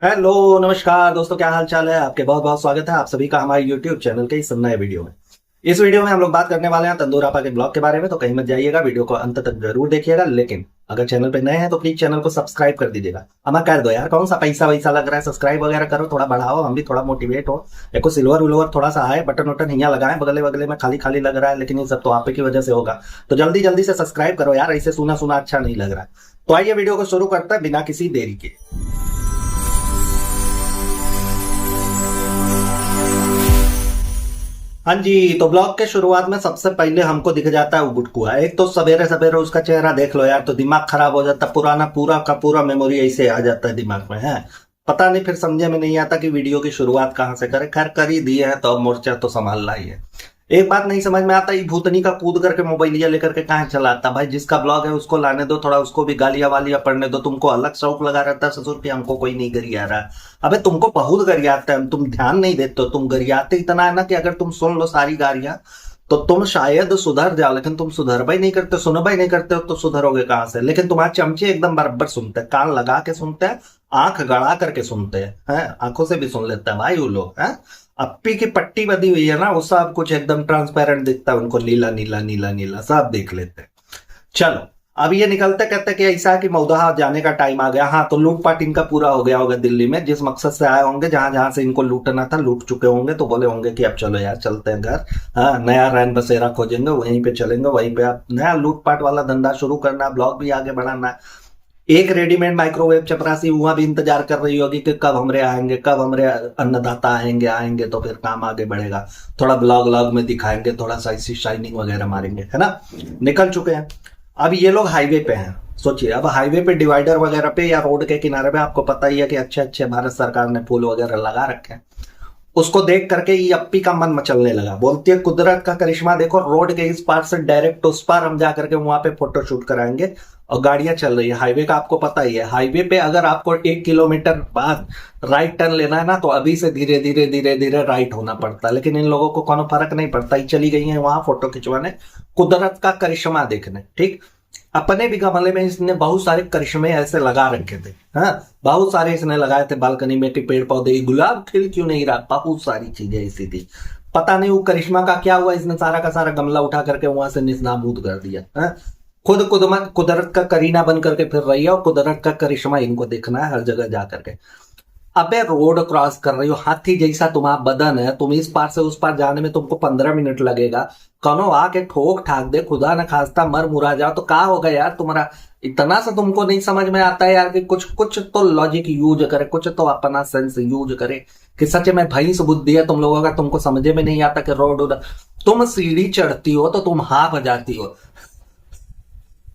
Hello, नमस्कार दोस्तों, क्या हाल चाल है आपके। बहुत बहुत स्वागत है आप सभी का हमारे YouTube चैनल के इस नए वीडियो में। इस वीडियो में हम लोग बात करने वाले हैं तंदूर आपा के ब्लॉग के बारे में। तो कहीं मत जाइएगा, वीडियो को अंत तक जरूर देखिएगा। लेकिन अगर चैनल पे नए हैं तो प्लीज चैनल को सब्सक्राइब कर दीजिएगा। हमें कर दो यार, कौन सा पैसा वैसा लग रहा है। सब्सक्राइब वगैरह करो, थोड़ा बढ़ाओ, हम भी थोड़ा मोटिवेट हो। एक सिल्वर उल्वर थोड़ा सा आए, बटन वटन यहाँ लगाए, बगले बगले में खाली खाली लग रहा है, लेकिन ये सब तो आप की वजह से होगा। तो जल्दी जल्दी से सब्सक्राइब करो यार, ऐसे सुना सुना अच्छा नहीं लग रहा है। तो आइए वीडियो को शुरू करते हैं बिना किसी देरी के। हाँ जी, तो ब्लॉग के शुरुआत में सबसे पहले हमको दिख जाता है वो गुटकुआ। एक तो सवेरे सवेरे उसका चेहरा देख लो यार, तो दिमाग खराब हो जाता है। पुराना पूरा का पूरा मेमोरी ऐसे आ जाता है दिमाग में। है पता नहीं, फिर समझे में नहीं आता कि वीडियो की शुरुआत कहाँ से करे। खैर कर ही दिए हैं तो अब मोर्चा तो संभालना ही है। एक बात नहीं समझ में आता, ये भूतनी का कूद करके मोबाइलिया लेकर के कहाँ चलाता भाई। जिसका ब्लॉग है उसको लाने दो, थोड़ा उसको भी गालियां वालियां पढ़ने दो। तुमको अलग शौक लगा रहता है ससुर की, हमको कोई नहीं गरिया रहा। अबे तुमको बहुत गरियाता है, तुम ध्यान नहीं देते हो। तुम गरियाते इतना है ना कि अगर तुम सुन लो सारी गालियां तो तुम शायद सुधर जाओ, लेकिन तुम सुधर भाई नहीं करते, सुनो भाई नहीं करते हो तो सुधरोगे कहां से। लेकिन तुम्हारे चमचे एकदम बराबर सुनते हैं, कान लगा के सुनते हैं, आंख गड़ा करके सुनते हैं, आंखों से भी सुन लेते हैं भाई वो लोग। हैं अप्पी की पट्टी बदी हुई है ना, वो सब कुछ एकदम ट्रांसपेरेंट दिखता है उनको, नीला नीला नीला नीला सब देख लेते हैं। चलो, अब ये निकलते कहते कि ऐसा है कि मौदहा जाने का टाइम आ गया। हाँ, तो लूटपाट इनका पूरा हो गया होगा दिल्ली में। जिस मकसद से आए होंगे, जहां जहां से इनको लूटना था लूट चुके होंगे, तो बोले होंगे कि अब चलो यार चलते हैं घर। हाँ, नया रैन बसेरा खोजेंगे, वहीं पे चलेंगे, वहीं पे आप नया लूटपाट वाला धंधा शुरू करना, ब्लॉग भी आगे बढ़ाना है। एक रेडीमेड माइक्रोवेव चपरासी वहां भी इंतजार कर रही होगी कि कब हमरे आएंगे, कब हमरे अन्नदाता आएंगे। आएंगे तो फिर काम आगे बढ़ेगा, थोड़ा ब्लॉग व्लॉग में दिखाएंगे, थोड़ा सा ऐसी शाइनिंग वगैरह मारेंगे, है ना। निकल चुके हैं। अब ये लोग हाईवे पे हैं। सोचिए, अब हाईवे पे डिवाइडर वगैरह पे या रोड के किनारे पे आपको पता ही है कि अच्छे अच्छे भारत सरकार ने फूल वगैरह लगा रखे हैं। उसको देख करके ये अप्पी का मन मचलने लगा। बोलती है कुदरत का करिश्मा देखो, रोड के इस पार से डायरेक्ट उस पार हम जा करके वहां पे फोटो शूट कराएंगे। और गाड़ियां चल रही है हाईवे का, आपको पता ही है। हाईवे पे अगर आपको 1 किलोमीटर बाद राइट टर्न लेना है ना, तो अभी से धीरे धीरे धीरे धीरे राइट होना पड़ता है। लेकिन इन लोगों को कोनो फर्क नहीं पड़ता, ही चली गई है वहां फोटो खिंचवाने, कुदरत का करिश्मा देखने। ठीक, अपने भी गमले में इसने बहुत सारे करिश्मे ऐसे लगा रखे थे। हाँ, बहुत सारे इसने लगाए थे बालकनी में कि पेड़ पौधे, गुलाब खिल क्यों नहीं रहा, बहुत सारी चीजें ऐसी थी। पता नहीं वो करिश्मा का क्या हुआ, इसने सारा का सारा गमला उठा करके वहां से निस्नाबूद कर दिया। हाँ? खुद कुदरत का करीना बन करके फिर रही है, और कुदरत का करिश्मा इनको देखना है हर जगह जा करके। अबे रोड क्रॉस कर रही हो, हाथी जैसा तुम्हारा बदन है, तुम इस पार से उस पार जाने में तुमको 15 मिनट लगेगा। कौनो आके ठोक ठाक दे, खुदा न खास्ता मर मुरा जाओ तो क्या होगा यार तुम्हारा। इतना सा तुमको नहीं समझ में आता है यार कि कुछ कुछ तो लॉजिक यूज करे, कुछ तो अपना सेंस यूज करे। कि सच में भैंस बुद्धि है तुम लोगों का, तुमको समझे में नहीं आता कि रोड, तुम सीढ़ी चढ़ती हो तो तुम हाफ जाती हो।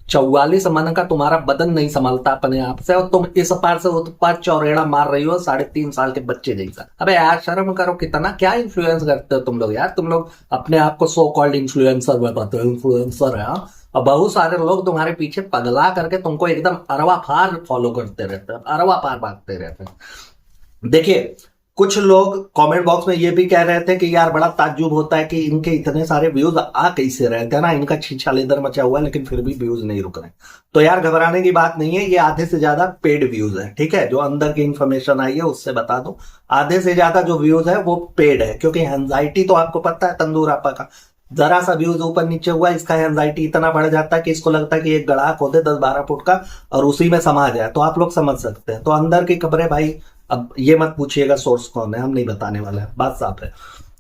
44 मन का तुम्हारा बदन नहीं संभलता अपने आप से, और तुम इस पार से उस पार चौरेड़ा मार रही हो 3.5 साल के बच्चे जैसा। अबे यार शर्म करो, कितना क्या इन्फ्लुएंस करते हो तुम लोग यार। तुम लोग अपने आप को सो कॉल्ड इन्फ्लुएंसर बताते हो, इन्फ्लुएंसर है। और बहुत सारे लोग तुम्हारे पीछे पगला करके तुमको एकदम अरवा फार फॉलो करते रहते हैं, अरवा पार भागते रहते हैं। देखिए, कुछ लोग कमेंट बॉक्स में ये भी कह रहे थे कि यार बड़ा ताज्जुब होता है कि इनके इतने सारे व्यूज आ कैसे रहे थे ना, इनका छीछा लेदर मचा हुआ है लेकिन फिर भी व्यूज नहीं रुक रहे। तो यार घबराने की बात नहीं है, ये आधे से ज्यादा पेड व्यूज है। ठीक है, जो अंदर की इंफॉर्मेशन आई है उससे बता दो, आधे से ज्यादा जो व्यूज है वो पेड है। क्योंकि एंजाइटी तो आपको पता है तंदूर आपा का, जरा सा व्यूज ऊपर नीचे हुआ इसका एंजाइटी इतना बढ़ जाता है कि इसको लगता है कि एक गड़ा खोदे 10-12 फुट का और उसी में समा जाए। तो आप लोग समझ सकते हैं। तो अंदर की खबरें भाई, अब ये मत पूछिएगा सोर्स कौन है, हम नहीं बताने वाले हैं, बात साफ है।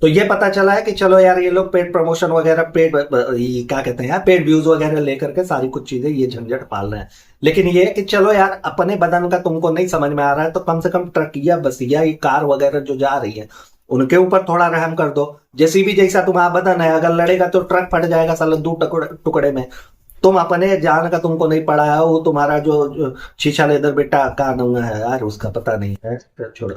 तो ये पता चला है कि चलो यार ये लोग पेड प्रमोशन वगैरह, पेड क्या कहते हैं यार, पेड व्यूज वगैरह लेकर के सारी कुछ चीजें ये झंझट पाल रहे हैं। लेकिन ये कि चलो यार अपने बदन का तुमको नहीं समझ में आ रहा है तो कम से कम ट्रकिया बसिया ये कार वगैरह जो जा रही है उनके ऊपर थोड़ा रहम कर दो। जेसीबी जैसा तुम्हारा बदन है, अगर लड़ेगा तो ट्रक फट जाएगा साला 2 टुकड़े में। तुम अपने जान का तुमको नहीं पड़ा है, वो तुम्हारा जो शीशा लेदर बेटा का नाम है यार, उसका पता नहीं है, छोड़ो।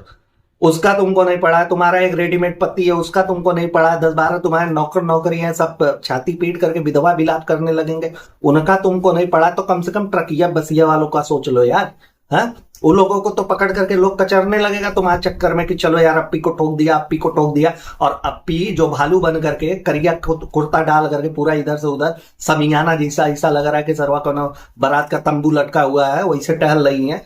उसका तुमको नहीं पड़ा है। तुम्हारा एक रेडीमेड पति है, उसका तुमको नहीं पड़ा है। 10-12 तुम्हारे नौकर नौकरी हैं, सब छाती पीट करके विधवा विलाप करने लगेंगे, उनका तुमको नहीं पड़ा। तो कम से कम ट्रकिया बसिया वालों का सोच लो यार। है उन लोगों को तो पकड़ करके लोग कचरने लगेगा तुम्हारे चक्कर में कि चलो यार अप्पी को ठोक दिया, अप्पी को ठोक दिया। और अप्पी जो भालू बन करके करिया कुर्ता डाल करके पूरा इधर से उधर समियाना जैसा ऐसा लग रहा है कि सरवा को बारात का तंबू लटका हुआ है, वैसे टहल रही है।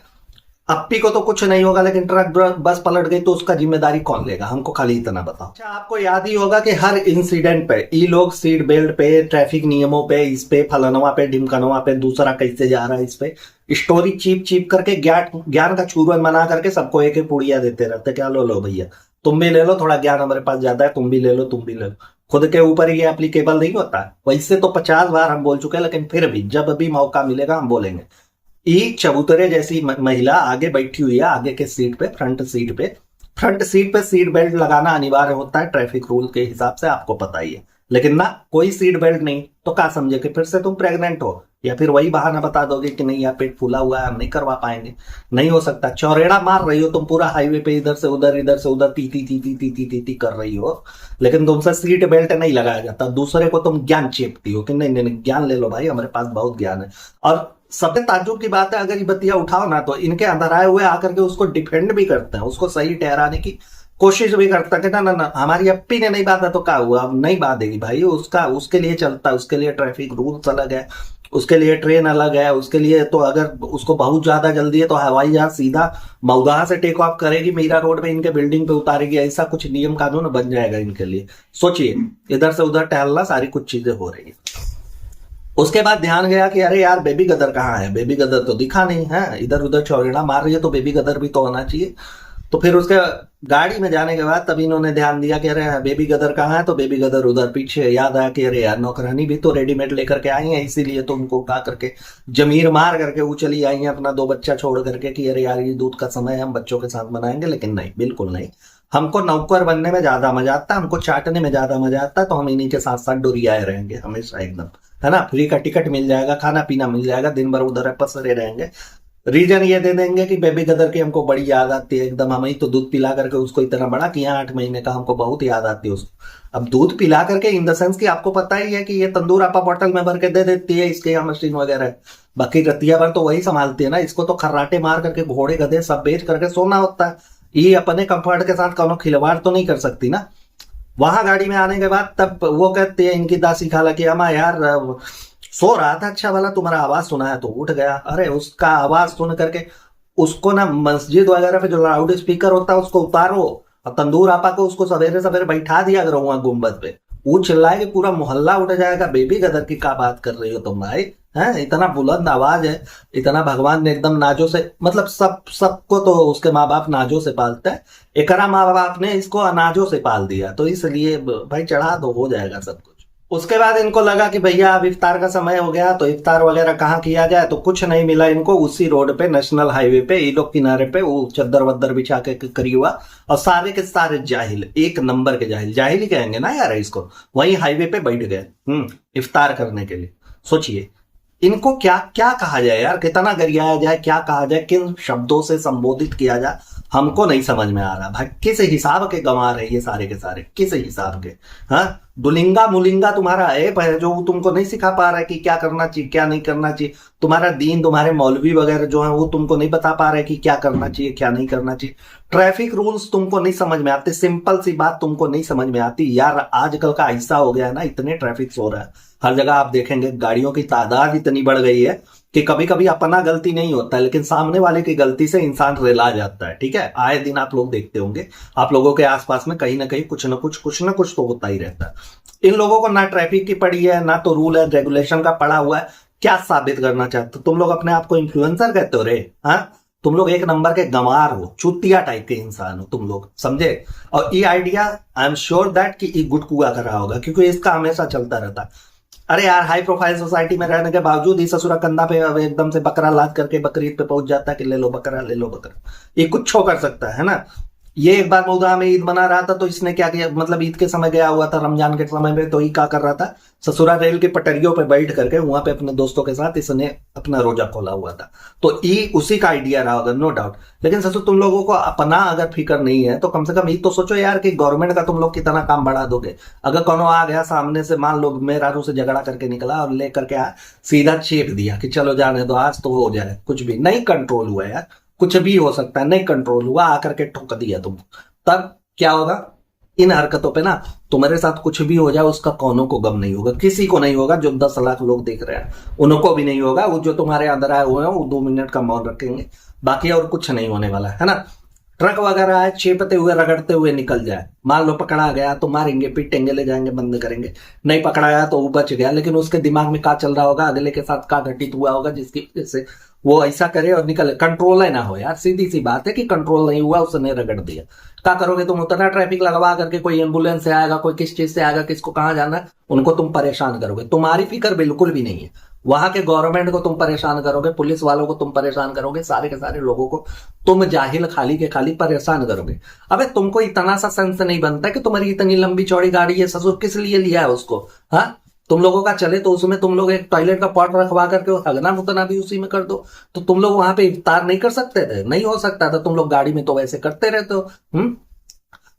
अप्पी को तो कुछ नहीं होगा, लेकिन ट्रक बस पलट गई तो उसका जिम्मेदारी कौन लेगा? हमको खाली इतना बताओ। अच्छा, आपको याद ही होगा कि हर इंसिडेंट पे ये लोग सीट बेल्ट पे, ट्रैफिक नियमों पे, इस पे, फलानवा पे, ढिमकनवा पे, दूसरा कैसे जा रहा है, इस पे स्टोरी चीप चीप करके ज्ञान ज्ञान का चूरन बना करके सबको एक एक पुड़िया देते रहते। क्या लो लो भैया, तुम भी ले लो, थोड़ा ज्ञान हमारे पास ज्यादा है, तुम भी ले लो, तुम भी ले लो। खुद के ऊपर ये एप्लीकेबल नहीं होता। वैसे तो 50 बार हम बोल चुके हैं, लेकिन फिर भी जब भी मौका मिलेगा हम बोलेंगे। ई चबूतरे जैसी महिला आगे बैठी हुई है, आगे के सीट पे, फ्रंट सीट पे। फ्रंट सीट पे सीट बेल्ट लगाना अनिवार्य होता है ट्रैफिक रूल के हिसाब से, आपको पता ही है। लेकिन ना, कोई सीट बेल्ट नहीं, तो क्या समझे कि फिर से तुम प्रेग्नेंट हो, या फिर वही बहाना बता दोगे कि नहीं यार पेट फूला हुआ है, हम नहीं करवा पाएंगे। नहीं हो सकता। चौरेड़ा मार रही हो तुम पूरा हाईवे पे, इधर से उधर ती ती ती ती ती ती ती कर रही हो, लेकिन तुमसे सीट बेल्ट नहीं लगाया जाता। दूसरे को तुम ज्ञान चेपती हो कि नहीं नहीं नहीं, ज्ञान ले लो भाई, हमारे पास बहुत ज्ञान है। और सबसे ताज्जुब की बात है, अगर ये बतिया उठाओ ना तो इनके अंदर आए हुए आकर के उसको डिफेंड भी करते हैं, उसको सही ठहराने की कोशिश भी करता है कि ना ना ना, हमारी अप्पी ने नहीं बांधा तो क्या हुआ, अब नहीं बांधेगी भाई, उसका उसके लिए चलता है, उसके लिए ट्रैफिक रूल्स अलग है, उसके लिए ट्रेन अलग है, उसके लिए तो अगर उसको बहुत ज्यादा जल्दी है तो हवाई जहाज सीधा मऊदा से टेक ऑफ करेगी, मीरा रोड में इनके बिल्डिंग पे उतारेगी। ऐसा कुछ नियम कानून बन जाएगा इनके लिए। सोचिए, इधर से उधर टहलना, सारी कुछ चीजें हो रही है। उसके बाद ध्यान गया कि अरे यार बेबी गदर कहाँ है, बेबी गदर तो दिखा नहीं है, इधर उधर चौरेड़ा मार रही है तो बेबी गदर भी तो होना चाहिए। तो फिर उसके गाड़ी में जाने के बाद तभी इन्होंने ध्यान दिया कि अरे बेबी गदर कहाँ है, तो बेबी गदर उधर पीछे। याद आया कि अरे यार नौकरानी भी तो रेडीमेड लेकर के आई है, इसीलिए तो उनको उठा करके जमीर मार करके वो चली आई है अपना 2 बच्चा छोड़ करके कि अरे यार ये दूध का समय है, हम बच्चों के साथ मनाएंगे। लेकिन नहीं, बिल्कुल नहीं। हमको नौकर बनने में ज्यादा मजा आता है, हमको चाटने में ज्यादा मजा आता है, तो हम इन्हीं के साथ साथ डोरियाए रहेंगे हमेशा एकदम, है ना। फ्री का टिकट मिल जाएगा, खाना पीना मिल जाएगा, दिन भर उधर पसरे रहेंगे। रीजन ये दे देंगे कि बेबी गदर की हमको बड़ी याद आती है एकदम, हम ही तो दूध पिला करके उसको इतना बड़ा किया 8 महीने का, हमको बहुत याद आती है उसको। अब दूध पिला करके इन द सेंस कि आपको पता ही है कि ये तंदूर आपा बॉटल में भर के दे देती है, इसके यहाँ मशीन वगैरह है, बाकी रतिया भर तो वही संभालती है ना। इसको तो खर्राटे मार करके घोड़े गधे सब बेच करके सोना होता है। ये अपने कंफर्ट के साथ कोनो खिलवाड़ तो नहीं कर सकती ना। वहां गाड़ी में आने के बाद तब वो कहते हैं इनकी दासी खाला की, अम्मा यार सो रहा था, अच्छा वाला तुम्हारा आवाज सुना है तो उठ गया। अरे उसका आवाज सुन करके उसको ना मस्जिद वगैरह पे जो लाउड स्पीकर होता है उसको उतारो, और तंदूर आपा को उसको सवेरे सवेरे बैठा दिया करो वहां गुम्बद पे। वो चिल्लाए कि पूरा मोहल्ला उठ जाएगा, बेबी गदर की क्या बात कर रही हो तुम भाई, है इतना बुलंद आवाज है, इतना भगवान ने एकदम नाजो से, मतलब सबको तो उसके माँ बाप नाजो से पालते हैं, एकरा माँ बाप ने इसको अनाजों से पाल दिया, तो इसलिए भाई चढ़ा दो, हो जाएगा सब कुछ। उसके बाद इनको लगा कि भैया अब इफ्तार का समय हो गया, तो इफ्तार वगैरह कहाँ किया जाए, तो कुछ नहीं मिला इनको। उसी रोड पे, नेशनल हाईवे पे, ये लोग किनारे पे वो चद्दर वद्दर बिछा के करी हुआ, और सारे के सारे जाहिल, एक नंबर के जाहिल, जाहिल ही कहेंगे ना यार इसको, वही हाईवे पे बैठ गए इफ्तार करने के लिए। सोचिए इनको क्या क्या कहा जाए यार, कितना गरियाया जाए, क्या कहा जाए, किन शब्दों से संबोधित किया जाए, हमको नहीं समझ में आ रहा भाई। किस हिसाब के गंवार है ये सारे के सारे, किस हिसाब के? हाँ, दुलिंगा मुलिंगा तुम्हारा ऐप है जो तुमको नहीं सिखा पा रहा है कि क्या करना चाहिए क्या नहीं करना चाहिए। तुम्हारा दीन, तुम्हारे मौलवी वगैरह जो है वो तुमको नहीं बता पा रहे कि क्या करना चाहिए क्या नहीं करना चाहिए। ट्रैफिक रूल्स तुमको नहीं समझ में आते, सिंपल सी बात तुमको नहीं समझ में आती यार। आजकल का ऐसा हो गया है ना, इतने ट्रैफिक हो रहा है, हर जगह आप देखेंगे गाड़ियों की तादाद इतनी बढ़ गई है कि कभी कभी अपना गलती नहीं होता है, लेकिन सामने वाले की गलती से इंसान रेला जाता है। ठीक है, आए दिन आप लोग देखते होंगे, आप लोगों के आसपास में कहीं ना कहीं कुछ ना कुछ तो होता ही रहता है। इन लोगों को ना ट्रैफिक की पड़ी है, ना तो रूल है रेगुलेशन का पड़ा हुआ है। क्या साबित करना चाहते हो तुम लोग? अपने आप को इन्फ्लुएंसर कहते हो रे? हाँ, तुम लोग एक नंबर के गंवार हो, चुतिया टाइप के इंसान हो तुम लोग, समझे। और ये idea I am sure that कि ये गुट कुआ कर रहा होगा, क्योंकि इसका हमेशा चलता रहता है। अरे यार, हाई प्रोफाइल सोसाइटी में रहने के बावजूद ही ससुरा कंधा पे एकदम से बकरा लाद करके बकरीद पे पहुंच जाता है कि ले लो बकरा, ले लो बकरा। ये कुछ कर सकता है ना। ये एक बार मऊदा में ईद मना रहा था, तो इसने क्या किया, मतलब ईद के समय गया हुआ था, रमजान के समय में, तो ये क्या कर रहा था, ससुरा रेल की पटरियों पे बैठ करके वहां पे अपने दोस्तों के साथ इसने अपना रोजा खोला हुआ था। तो ये उसी का आइडिया रहा होगा, नो डाउट। लेकिन ससुर तुम लोगों को अपना अगर फिक्र नहीं है तो कम से कम ये तो सोचो यार कि गवर्नमेंट का तुम लोग कितना काम बढ़ा दोगे। अगर कोनो आ गया सामने से, मान लो मेहरारू से झगड़ा करके निकला और लेकर के सीधा चेप दिया कि चलो जाने दो, आज तो हो जाए, कुछ भी नहीं कंट्रोल हुआ यार, कुछ भी हो सकता है, नहीं कंट्रोल हुआ, आकर के ठोक दिया तुम, तब क्या होगा? इन हरकतों पे ना तुम्हारे साथ कुछ भी हो जाए उसका कौनों को गम नहीं होगा, किसी को नहीं होगा। जो 10 लाख लोग देख रहे हैं उनको भी नहीं होगा। वो जो तुम्हारे अंदर आए हुए हैं वो 2 मिनट का मौन रखेंगे, बाकी और कुछ नहीं होने वाला है ना। ट्रक वगैरह है, चेपते हुए रगड़ते हुए निकल जाए, मान लो पकड़ा गया तो मारेंगे पीटेंगे ले जाएंगे बंद करेंगे, नहीं पकड़ा गया तो वो बच गया, लेकिन उसके दिमाग में क्या चल रहा होगा, अगले के साथ क्या घटित हुआ होगा जिसकी वजह से वो ऐसा करे और निकले। कंट्रोल है ना हो यार, सीधी सी बात है कि कंट्रोल नहीं हुआ, उसने रगड़ दिया। क्या करोगे तुम, उतना ट्रैफिक लगवा करके कोई एम्बुलेंस से आएगा, कोई किस चीज से आएगा, किसको कहाँ जाना है, उनको तुम परेशान करोगे। तुम्हारी फिक्र बिल्कुल भी नहीं है, वहां के गवर्नमेंट को तुम परेशान करोगे, पुलिस वालों को तुम परेशान करोगे, सारे के सारे लोगों को तुम जाहिल खाली के खाली परेशान करोगे। अबे तुमको इतना सा सेंस नहीं बनता कि तुम्हारी इतनी लंबी चौड़ी गाड़ी है, ससुर किस लिए लिया है उसको, हाँ? तुम लोगों का चले तो उसमें तुम लोग एक टॉयलेट का पॉट रखवा करके हगना मुतना भी उसी में कर दो, तो तुम लोग वहां पे इफ्तार नहीं कर सकते थे? नहीं हो सकता था, तुम लोग गाड़ी में तो वैसे करते रहते हो।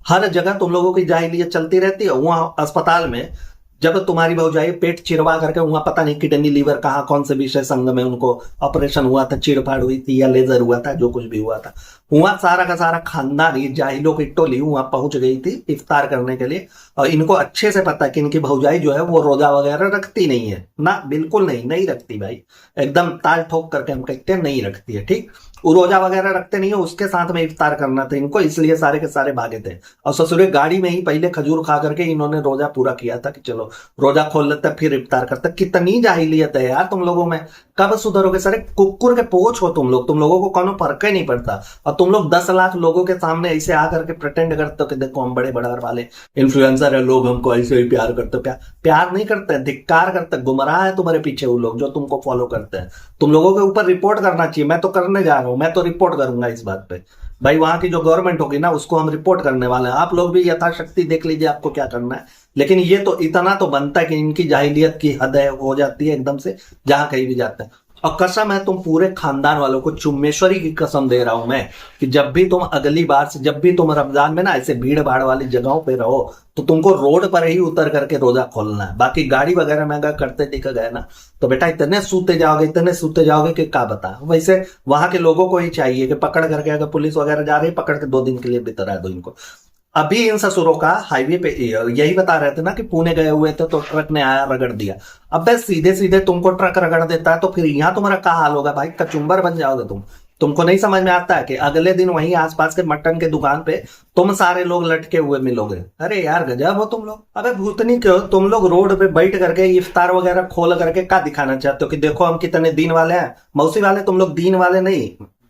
हर जगह तुम लोगों की जाहिलियत चलती रहती है। वहां अस्पताल में जब तुम्हारी भौजाई पेट चिरवा करके, वहां पता नहीं किडनी लीवर कहाँ कौन से विशेष अंग में उनको ऑपरेशन हुआ था, चीड़फाड़ हुई थी या लेजर हुआ था, जो कुछ भी हुआ था, वहां सारा का सारा खानदान ही जाहिलों की टोली वहां पहुंच गई थी इफ्तार करने के लिए। और इनको अच्छे से पता है कि इनकी भौजाई जो है वो रोजा वगैरह रखती नहीं है ना, बिल्कुल नहीं, नहीं रखती भाई, एकदम ताल ठोक करके हम कहते हैं नहीं रखती है, ठीक। वो रोजा वगैरह रखते नहीं है, उसके साथ में इफ्तार करना था इनको, इसलिए सारे के सारे भागे थे। और ससुरे गाड़ी में ही पहले खजूर खा करके इन्होंने रोजा पूरा किया था कि चलो रोजा खोल लेते फिर इफ्तार करते। कितनी जाहिलियत है यार तुम लोगों में, कब सुधरोगे? सारे कुकुर के पोच हो तुम लोगों को कोनो फर्क ही नहीं पड़ता। और तुम लोग 10 लाख लोगों के सामने ऐसे आकर के प्रिटेंड करते हो कि देखो हम बड़े बड़ा वाले इन्फ्लुएंसर है, लोग हमको ऐसे ही प्यार करते हो। प्यार नहीं करते, धिक्कार करते, गुमराह है तुम्हारे पीछे वो लोग जो तुमको फॉलो करते हैं। तुम लोगों के ऊपर रिपोर्ट करना चाहिए, मैं तो करने जा रहा हूं, मैं तो रिपोर्ट करूंगा इस बात पे भाई। वहां की जो गवर्नमेंट होगी ना उसको हम रिपोर्ट करने वाले हैं। आप लोग भी यथाशक्ति देख लीजिए आपको क्या करना है, लेकिन ये तो इतना तो बनता है कि इनकी जाहिलियत की हद है हो जाती है एकदम से जहां कहीं भी जाते हैं। और कसम है तुम पूरे खानदान वालों को, चुम्मेश्वरी की कसम दे रहा हूं मैं, कि जब भी तुम अगली बार से, जब भी तुम रमजान में ना ऐसे भीड़ भाड़ वाली जगहों पे रहो तो तुमको रोड पर ही उतर करके रोजा खोलना है। बाकी गाड़ी वगैरह में अगर करते दिख गए ना तो बेटा इतने सूते जाओगे कि क्या बता। वैसे वहां के लोगों को ही चाहिए कि पकड़ करके, अगर पुलिस वगैरह जा रही है, पकड़ के 2 दिन के लिए बितरा दो इनको। अभी इन ससुरों का हाईवे पे यही बता रहे थे ना कि पुणे गए हुए थे तो ट्रक ने आया रगड़ दिया। अब बस सीधे सीधे तुमको ट्रक रगड़ देता है तो फिर यहाँ तुम्हारा क्या हाल होगा भाई, कचुम्बर बन जाओगे तुम। तुमको नहीं समझ में आता है कि अगले दिन वहीं आसपास के मटन के दुकान पे तुम सारे लोग लटके हुए मिलोगे। अरे यार गजब हो तुम लोग। अबे भूतनी क्यों, तुम लोग रोड पे बैठ करके इफ्तार वगैरह खोल करके क्या दिखाना चाहते हो कि देखो हम कितने दीन वाले हैं? मौसी वाले तुम लोग दीन वाले नहीं,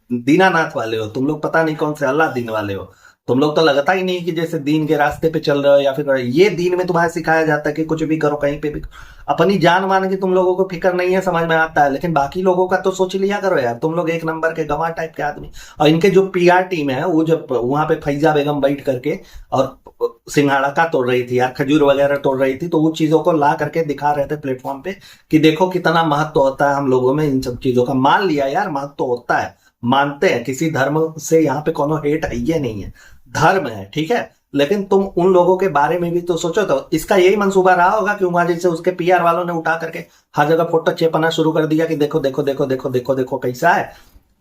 दीनानाथ वाले हो तुम लोग, पता नहीं कौन से अल्लाह दीन वाले हो तुम लोग। तो लगता ही नहीं कि जैसे दीन के रास्ते पे चल रहे हो, या फिर ये दीन में तुम्हारे सिखाया जाता है कि कुछ भी करो कहीं पे भी। अपनी जान मान की तुम लोगों को फिक्र नहीं है, समझ में आता है, लेकिन बाकी लोगों का तो सोच लिया करो यार। तुम लोग एक नंबर के गवाह टाइप के आदमी। और इनके जो पीआर टीम है वो जब वहां पे फैजा बेगम बैठ करके और सिंघाड़ा का तोड़ रही थी यार, खजूर वगैरह तोड़ रही थी, तो वो चीजों को ला करके दिखा रहे थे प्लेटफॉर्म पे कि देखो कितना महत्व होता है हम लोगों में इन सब चीजों का। मान लिया यार महत्व होता है, मानते हैं, किसी धर्म से यहाँ पे कोनो हेट है ये नहीं है, धर्म है, ठीक है। लेकिन तुम उन लोगों के बारे में भी तो सोचो। तो इसका यही मंसूबा रहा होगा कि वहां जैसे उसके पीआर वालों ने उठा करके हर जगह फोटो चेपना शुरू कर दिया कि देखो देखो देखो देखो देखो देखो कैसा है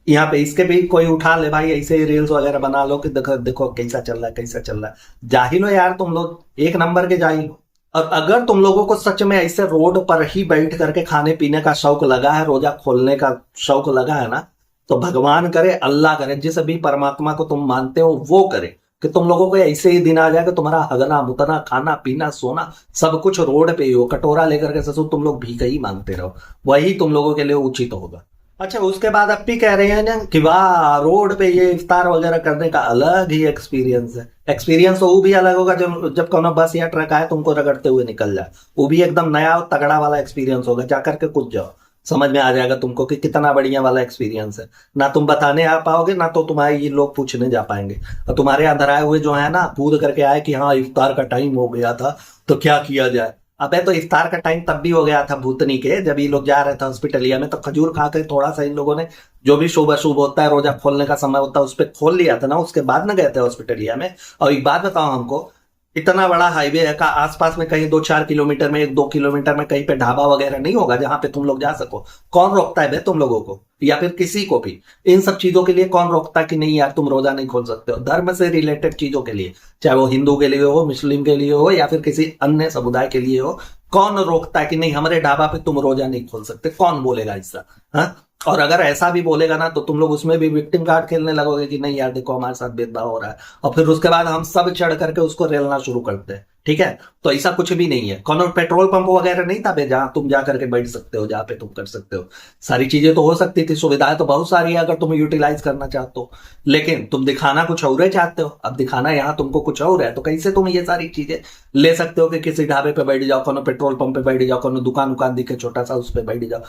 यहाँ पे, इसके भी कोई उठा ले भाई, ऐसे ही रील्स वगैरह बना लो कि देखो देखो कैसा चल रहा है, कैसा चल रहा है। जाहिल हो यार तुम लोग, एक नंबर के जाहिल हो। और अगर तुम लोगों को सच में ऐसे रोड पर ही बैठ करके खाने पीने का शौक लगा है, रोजा खोलने का शौक लगा है ना, तो भगवान करे, अल्लाह करे, जिस भी परमात्मा को तुम मानते हो वो करे कि तुम लोगों को ऐसे ही दिन आ जाए कि तुम्हारा हगना मुतना खाना पीना सोना सब कुछ रोड पे ही हो, कटोरा लेकर के ससुर तुम लोग भीख ही मांगते रहो, वही तुम लोगों के लिए उचित होगा। अच्छा उसके बाद अब भी कह रहे हैं ना कि वाह रोड पे ये इफ्तार वगैरह करने का अलग ही एक्सपीरियंस है। एक्सपीरियंस तो वो भी अलग होगा जब कोनो बस या ट्रक आए तुमको रगड़ते हुए निकल जाए, वो भी एकदम नया और तगड़ा वाला एक्सपीरियंस होगा। जाकर के कूद जाओ, समझ में आ जाएगा तुमको कि कितना बढ़िया वाला एक्सपीरियंस है। ना तुम बताने आ पाओगे, ना तो तुम्हारे ये लोग पूछने जा पाएंगे। और तुम्हारे अंदर आए हुए जो है ना कूद करके आए कि हाँ इफ्तार का टाइम हो गया था तो क्या किया जाए। अबे तो इफ्तार का टाइम तब भी हो गया था भूतनी के, जब ये लोग जा रहे थे हॉस्पिटलिया में, तो खजूर खा कर थोड़ा सा इन लोगों ने जो भी शुभ अशुभ होता है, रोजा खोलने का समय होता है, उस पर खोल लिया था ना, उसके बाद न गए थे हॉस्पिटलिया में। और एक बात बताओ हमको, इतना बड़ा हाईवे है का आसपास में कहीं 2-4 किलोमीटर में 1-2 किलोमीटर में कहीं पे ढाबा वगैरह नहीं होगा जहां पे तुम लोग जा सको? कौन रोकता है बे तुम लोगों को, या फिर किसी को भी इन सब चीजों के लिए कौन रोकता है कि नहीं यार तुम रोजा नहीं खोल सकते हो? धर्म से रिलेटेड चीजों के लिए, चाहे वो हिंदू के लिए हो, मुस्लिम के लिए हो, या फिर किसी अन्य समुदाय के लिए हो, कौन रोकता है कि नहीं हमारे ढाबा पे तुम रोजा नहीं खोल सकते? कौन बोलेगा ऐसा? हाँ और अगर ऐसा भी बोलेगा ना तो तुम लोग उसमें भी विक्टिम कार्ड खेलने लगोगे कि नहीं यार देखो हमारे साथ भेदभाव हो रहा है, और फिर उसके बाद हम सब चढ़ करके उसको रेलना शुरू करते हैं। ठीक है, तो ऐसा कुछ भी नहीं है। कौन पेट्रोल पंप वगैरह नहीं था जहां तुम जा करके बैठ सकते हो, जहां पे तुम कर सकते हो, सारी चीजें तो हो सकती थी, सुविधाएं तो बहुत सारी है अगर तुम यूटिलाइज करना चाहते हो। लेकिन तुम दिखाना कुछ और चाहते हो, अब दिखाना यहाँ तुमको कुछ और है, तो कैसे तुम ये सारी चीजें ले सकते हो कि किसी ढाबे पे बैठ जाओ, कोनो पेट्रोल पंप पे बैठ जाओ, कोनो दुकान उकान दिखे छोटा सा उस पर बैठ जाओ।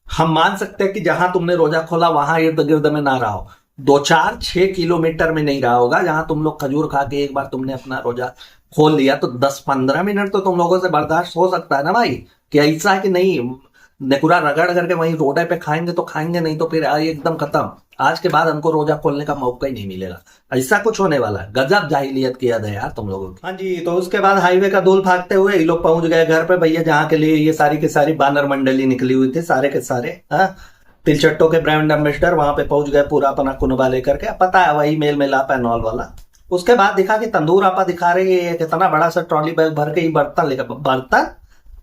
हम मान सकते हैं कि जहां तुमने रोजा खोला वहां इर्द गिर्द में ना रहा हो, 2 4 6 किलोमीटर में नहीं रहा होगा, जहां तुम लोग खजूर खा के एक बार तुमने अपना रोजा खोल लिया, तो 10 15 मिनट तो तुम लोगों से बर्दाश्त हो सकता है ना भाई। कि ऐसा है कि नहीं पूरा रगड़ करके वहीं रोडे पे खाएंगे तो खाएंगे, नहीं तो फिर एकदम खत्म, आज के बाद हमको रोजा खोलने का मौका ही नहीं मिलेगा। ऐसा कुछ होने वाला है। गजब जाहिलियत किया है यार तुम लोगों की। हाँ जी, तो उसके बाद हाईवे का धूल भागते हुए ये लोग पहुंच गए घर पे भैया, जहाँ के लिए ये सारी की सारी बानर मंडली निकली हुई थी, सारे के सारे तिलचट्टों के ब्रांड एम्बेसडर वहां पे पहुंच गए पूरा अपना कुनबा लेकर के। पता है वही मेल मिलाप है नॉल वाला। उसके बाद दिखा कि तंदूर आपा दिखा रहे हैं कितना बड़ा सा ट्रॉली बैग भर के ही बर्तन लेकर, बर्तन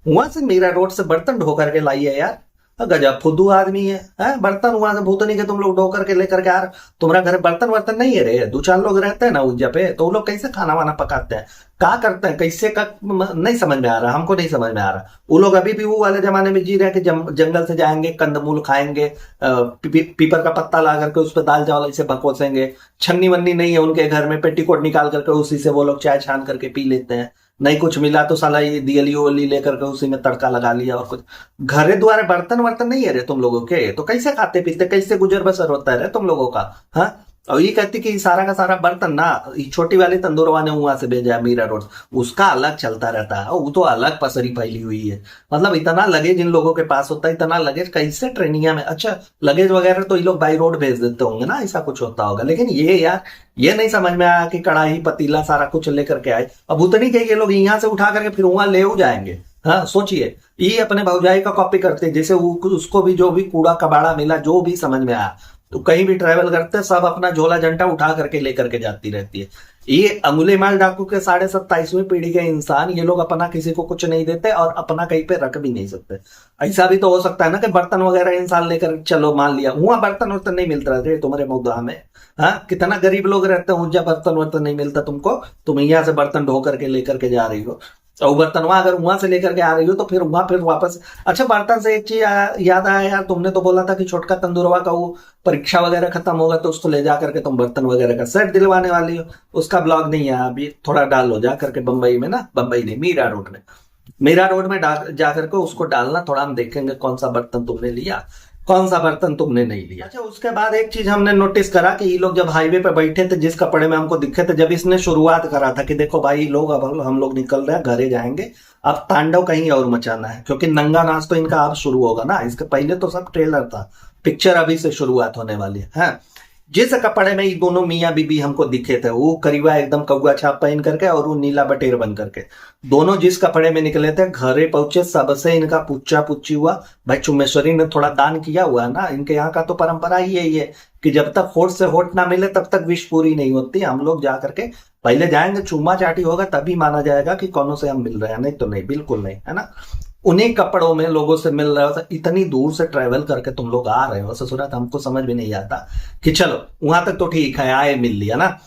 वहां से मीरा रोड से बर्तन ढो करके लाई है यार। गजब फुद्दू आदमी है, बर्तन वहां से भूतनी के तुम लोग ढो करके लेकर के यार। तुम्हारा घर बर्तन वर्तन नहीं है रे, 2 4 लोग रहते हैं ना उस पे, तो वो लोग कैसे खाना वाना पकाते हैं, क्या करते हैं, कैसे का नहीं समझ में आ रहा, हमको नहीं समझ में आ रहा। वो लोग अभी भी वो वाले जमाने में जी रहे हैं कि जंगल से जाएंगे, कंदमूल खाएंगे, पीपर का पत्ता ला करके उस पर दाल चावल ऐसे बकोसेंगे। छन्नी वन्नी नहीं है उनके घर में, पेटीकोट निकाल करके उसी से वो लोग चाय छान करके पी लेते हैं। नहीं कुछ मिला तो साला ये दियली ओली लेकर के उसी में तड़का लगा लिया और कुछ। घरे द्वारे बर्तन वर्तन नहीं है रे तुम लोगों के, तो कैसे खाते पीते, कैसे गुजर बसर होता है रे तुम लोगों का। हाँ, और ये कहती कि सारा का सारा बर्तन ना छोटी वाली तंदूरवा ने वहां से भेजा है मीरा रोड, उसका अलग चलता रहता है, वो तो अलग पसरी फैली हुई है। मतलब इतना लगेज इन लोगों के पास होता है, इतना लगेज कैसे ट्रेनिया में, अच्छा लगेज वगैरह तो ये लोग बाई रोड भेज देते होंगे ना, ऐसा कुछ होता होगा। लेकिन ये यार ये नहीं समझ में आया कि कढ़ाई पतीला सारा कुछ लेकर के आए, अब उतनी के ये लोग यहाँ से उठा करके फिर वहां ले जाएंगे। हाँ सोचिए, ये अपने भौजाई का कॉपी करते, जैसे उसको भी जो भी कूड़ा कबाड़ा मिला जो भी समझ में आया, तो कहीं भी ट्रैवल करते सब अपना झोला झंटा उठा करके लेकर के जाती रहती है। ये अंगुली माल डाकू के 27वीं पीढ़ी के इंसान, ये लोग अपना किसी को कुछ नहीं देते और अपना कहीं पे रख भी नहीं सकते। ऐसा भी तो हो सकता है ना कि बर्तन वगैरह इंसान लेकर चलो, मान लिया वहां बर्तन वर्तन नहीं मिलता रहे तुम्हारे मुद्दा में। हाँ, कितना गरीब लोग रहते हैं ऊंचा बर्तन वर्तन नहीं मिलता तुमको, तुम यहाँ से बर्तन ढो करके लेकर के जा रही हो, और बर्तन वहां अगर वहां से लेकर के आ रही हो तो फिर वहां फिर वापस। अच्छा बर्तन से एक चीज याद आया यार, तुमने तो बोला था कि छोटका तंदूरवा का वो परीक्षा वगैरह खत्म होगा तो उसको ले जा करके तुम बर्तन वगैरह का सेट दिलवाने वाली हो, उसका ब्लॉग नहीं है अभी, थोड़ा डाल लो जा करके बंबई में ना, बंबई नहीं मीरा रोड में, मीरा रोड में जा करके उसको डालना, थोड़ा हम देखेंगे कौन सा बर्तन तुमने लिया कौन सा बर्तन तुमने नहीं लिया। अच्छा उसके बाद एक चीज हमने नोटिस करा कि ये लोग जब हाईवे पे बैठे थे, जिस कपड़े में हमको दिखे थे, जब इसने शुरुआत करा था कि देखो भाई लोग अब हम लोग निकल रहे हैं घरे जाएंगे, अब तांडव कहीं और मचाना है, क्योंकि नंगा नाच तो इनका अब शुरू होगा ना, इसके पहले तो सब ट्रेलर था, पिक्चर अभी से शुरुआत होने वाली है। जिस कपड़े में ये दोनों मियाँ बीबी हमको दिखे थे, वो करीबा एकदम कौआ छाप पहन करके और वो नीला बटेर बन करके, दोनों जिस कपड़े में निकले थे, घरे पहुंचे सबसे इनका पुच्चा पुच्ची हुआ। भाई चुम्बेश्वरी ने थोड़ा दान किया हुआ है ना, इनके यहाँ का तो परंपरा ही यही है कि जब तक होठ से होठ ना मिले तब तक विश पूरी नहीं होती। हम लोग जा करके पहले जाएंगे, चूमा चाटी होगा तभी माना जाएगा कि कौनों से हम मिल रहे हैं, नहीं तो नहीं, बिल्कुल नहीं, है ना। उन्हीं कपड़ों में लोगों से मिल रहे हो, इतनी दूर से ट्रेवल करके तुम लोग आ रहे हो ससुराल, हमको समझ भी नहीं आता कि चलो वहां तक तो ठीक है, आए मिल लिया ना,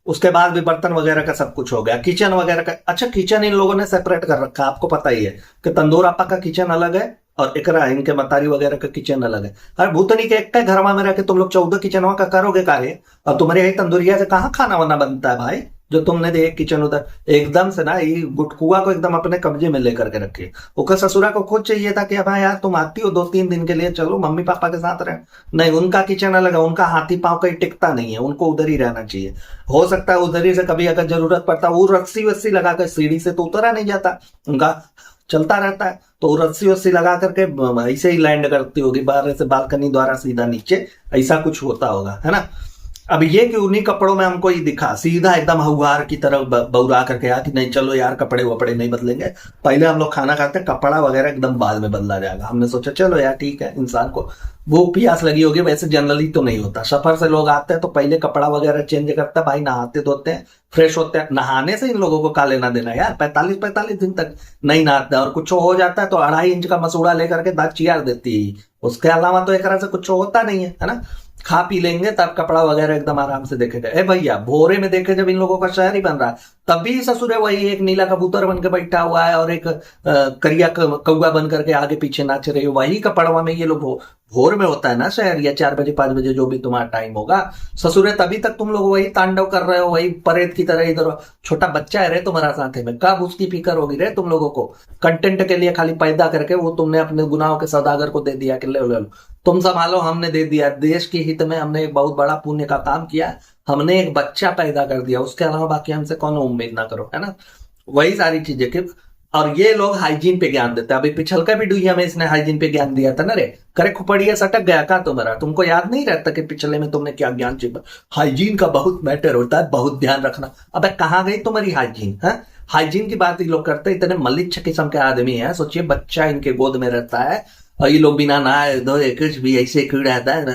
उसके बाद भी बर्तन वगैरह का सब कुछ हो गया, किचन वगैरह का। अच्छा किचन इन लोगों ने सेपरेट कर रखा, आपको पता ही है कि तंदूर आपा का किचन अलग है और एकरा इनके मतारी वगैरह का किचन अलग है। अरे भूतनी के एक घर में रह के तुम लोग 14 किचनवा का करोगे काहे, और तुम्हारे यही तंदूरिया से कहाँ खाना वाना बनता है भाई, जो तुमने दे एक किचन उधर एकदम से ना ये गुटकुआ को एकदम अपने कब्जे में लेकर के रखे। उसका ससुरा को खुद चाहिए था कि भाई यार तुम आती हो 2 3 दिन के लिए, चलो मम्मी पापा के साथ रहे, नहीं उनका किचन अलग है, उनका हाथी पांव कहीं टिकता नहीं है, उनको उधर ही रहना चाहिए। हो सकता है उधर ही से कभी अगर जरूरत पड़ता, वो रस्सी वस्सी लगा कर सीढ़ी से तो उतरा नहीं जाता, उनका चलता रहता है, तो रस्सी वस्सी लगा करके ऐसे ही लैंड करती होगी बाहर से बालकनी द्वारा सीधा नीचे, ऐसा कुछ होता होगा, है ना। अब ये कि उन्हीं कपड़ों में हमको ये दिखा सीधा एकदम हौहार की तरह बौरा करके आ कि नहीं चलो यार कपड़े वपड़े नहीं बदलेंगे, पहले हम लोग खाना खाते हैं, कपड़ा वगैरह एकदम बाद में बदला जाएगा। हमने सोचा चलो यार ठीक है, इंसान को भूख प्यास लगी होगी, वैसे जनरली तो नहीं होता, सफर से लोग आते हैं तो पहले कपड़ा वगैरह चेंज करते हैं भाई, नहाते धोते हैं, फ्रेश होते हैं। नहाने से इन लोगों को का लेना देना यार, 45 दिन तक नहीं नहाते और कुछ हो जाता है तो 2.5 इंच का मसूड़ा लेकर के दांत चियार देती है, उसके अलावा तो एक तरह से कुछ होता नहीं है ना। खा पी लेंगे तब कपड़ा वगैरह एकदम आराम से देखेगा। ए भैया भोरे में देखे जब इन लोगों का शहर ही बन रहा है, तब भी ससुरे वही एक नीला कबूतर बन के बैठा हुआ है और एक करिया कौवा बन करके आगे पीछे नाच रहे हो, वही कपड़वा में ये लोग भोर में होता है ना शहर, या 4 बजे 5 बजे जो भी तुम्हारा टाइम होगा ससुरे, तभी तक तुम लोग वही तांडव कर रहे हो, वही परेत की तरह इधर। छोटा बच्चा है रे तुम्हारा साथ में, कब उसकी फिक्र होगी रे तुम लोगों को, कंटेंट के लिए खाली पैदा करके वो तुमने अपने गुनाहों के सौदागर को दे दिया कि ले लो तुम संभालो, हमने दे दिया। देश के हित में हमने एक बहुत बड़ा पुण्य का काम किया, हमने एक बच्चा पैदा कर दिया, उसके अलावा बाकी हमसे कौन उम्मीद ना करो, है ना। वही सारी चीजें कि और ये लोग हाइजीन पे ज्ञान देते हैं। अभी पिछल का भी डुइया में इसने हाइजीन पे ज्ञान दिया था ना रे, करे खुपड़िया सटक गया का तुम्हारा, तुमको याद नहीं रहता कि पिछले में तुमने क्या ज्ञान चाहिए। हाइजीन का बहुत मैटर होता है, बहुत ध्यान रखना। अबे कहाँ गई तुम्हारी हाइजीन है? हाइजीन की बात ये लोग करते, इतने मलिच्छ किस्म के आदमी है। सोचिए बच्चा इनके गोद में रहता है और ये लोग बिना नहाए धोए कुछ भी ऐसे क्यों रहता है ना।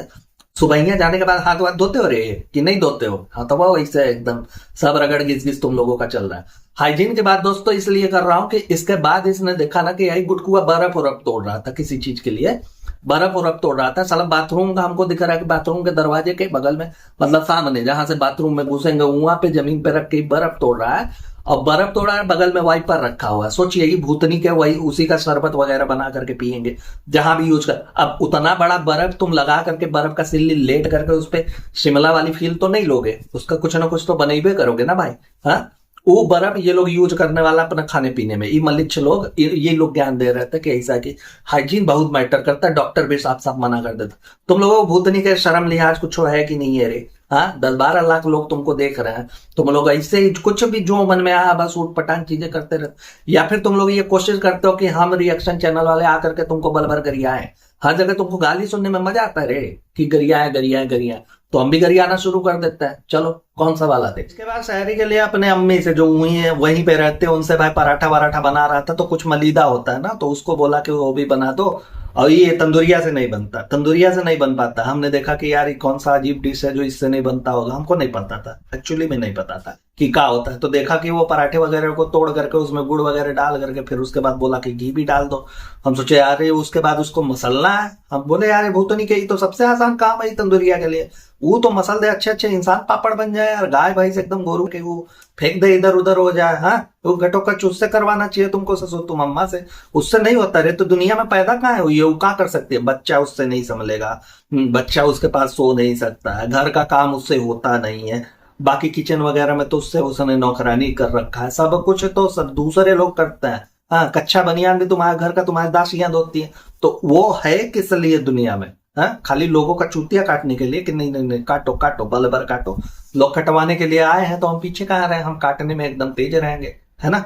सुबह जाने के बाद हाथ वाथ धोते हो रे कि नहीं धोते हो? हाँ तो वो वैसे एकदम सब रगड़ घिस तुम लोगों का चल रहा है। हाइजीन की बात दोस्तों इसलिए कर रहा हूं कि इसके बाद इसने देखा ना कि यही गुटकुआ बर्फ उरफ तोड़ रहा था किसी चीज के लिए, बर्फ उरफ तोड़ रहा था। साला बाथरूम का हमको दिख रहा है कि बाथरूम के दरवाजे के बगल में, मतलब सामने जहां से बाथरूम में घुसेंगे वहां पे जमीन पे रख के बर्फ तोड़ रहा है, और बर्फ तोड़ा है, बगल में वाइपर रखा हुआ है। सोचिए ये भूतनी के वही उसी का शरबत वगैरह बना करके पियेंगे जहां भी यूज कर। अब उतना बड़ा बर्फ तुम लगा करके बर्फ का सिल्ली लेट करके उस पर शिमला वाली फील तो नहीं लोगे, उसका कुछ ना कुछ तो बनेबे करोगे ना भाई। हाँ वो बर्फ ये लोग यूज करने वाला अपना खाने पीने में, ये मलिच्छ लोग ये लोग ज्ञान दे रहे थे कि ऐसा कि हाइजीन बहुत मैटर करता है। डॉक्टर भी साफ साफ मना कर देता। तुम लोगों को भूतनी के शर्म लिहाज कुछ है कि नहीं है रे? हाँ 10-12 लाख लोग तुमको देख रहे हैं, तुम लोग ऐसे ही कुछ भी जो मन में आया बस उठ पटांग चीजें करते रहते, या फिर तुम लोग ये कोशिश करते हो कि हम रिएक्शन चैनल वाले आकर के तुमको बल भर गरियाएं। हर जगह तुमको गाली सुनने में मजा आता है रे कि गरियाएं गरियाएं गरियाएं, तो हम भी गरियाना शुरू कर देते हैं। चलो कौन सा वाला थे। इसके बाद शहरी के लिए अपने अम्मी से जो वही है वहीं पे रहते हैं उनसे भाई पराठा वराठा बना रहा था, तो कुछ मलीदा होता है ना, तो उसको बोला कि वो भी बना दो। और ये तंदूरिया से नहीं बनता, तंदूरिया से नहीं बन पाता। हमने देखा कि यार ये कौन सा अजीब डिश है जो इससे नहीं बनता होगा, हमको नहीं पता था, एक्चुअली में नहीं पता था कि क्या होता है। तो देखा कि वो पराठे वगैरह को तोड़ करके उसमें गुड़ वगैरह डाल करके फिर उसके बाद बोला कि घी भी डाल दो। हम सोचे यार उसके बाद उसको मसलना है। हम बोले यार वो तो नहीं कही, तो सबसे आसान काम है तंदूरिया के लिए, वो तो मसल दे अच्छे अच्छे इंसान पापड़ बन जाए यार, गाय भाई से एकदम गोरू के वो फेंक दे इधर उधर हो जाए। हाँ वो घटोकच उससे करवाना चाहिए तुमको ससुर तुम अम्मा से, उससे नहीं होता रे। तो दुनिया में पैदा कहाँ है, ये क्या कर सकती है? बच्चा उससे नहीं संभलेगा, बच्चा उसके पास सो नहीं सकता है, घर का काम उससे होता नहीं है, बाकी किचन वगैरह में तो उससे उसने नौकरानी कर रखा है, सब कुछ तो सब दूसरे लोग करते हैं। हाँ कच्चा बनियान भी तुम्हारे घर का तुम्हारी दासियां धोती हैं। तो वो है किस लिए दुनिया में? हाँ खाली लोगों का चूतिया काटने के लिए कि नहीं नहीं नहीं काटो काटो बल भर काटो। लोग कटवाने के लिए आए हैं तो हम पीछे कहाँ रहे, हम काटने में एकदम तेज रहेंगे, है ना।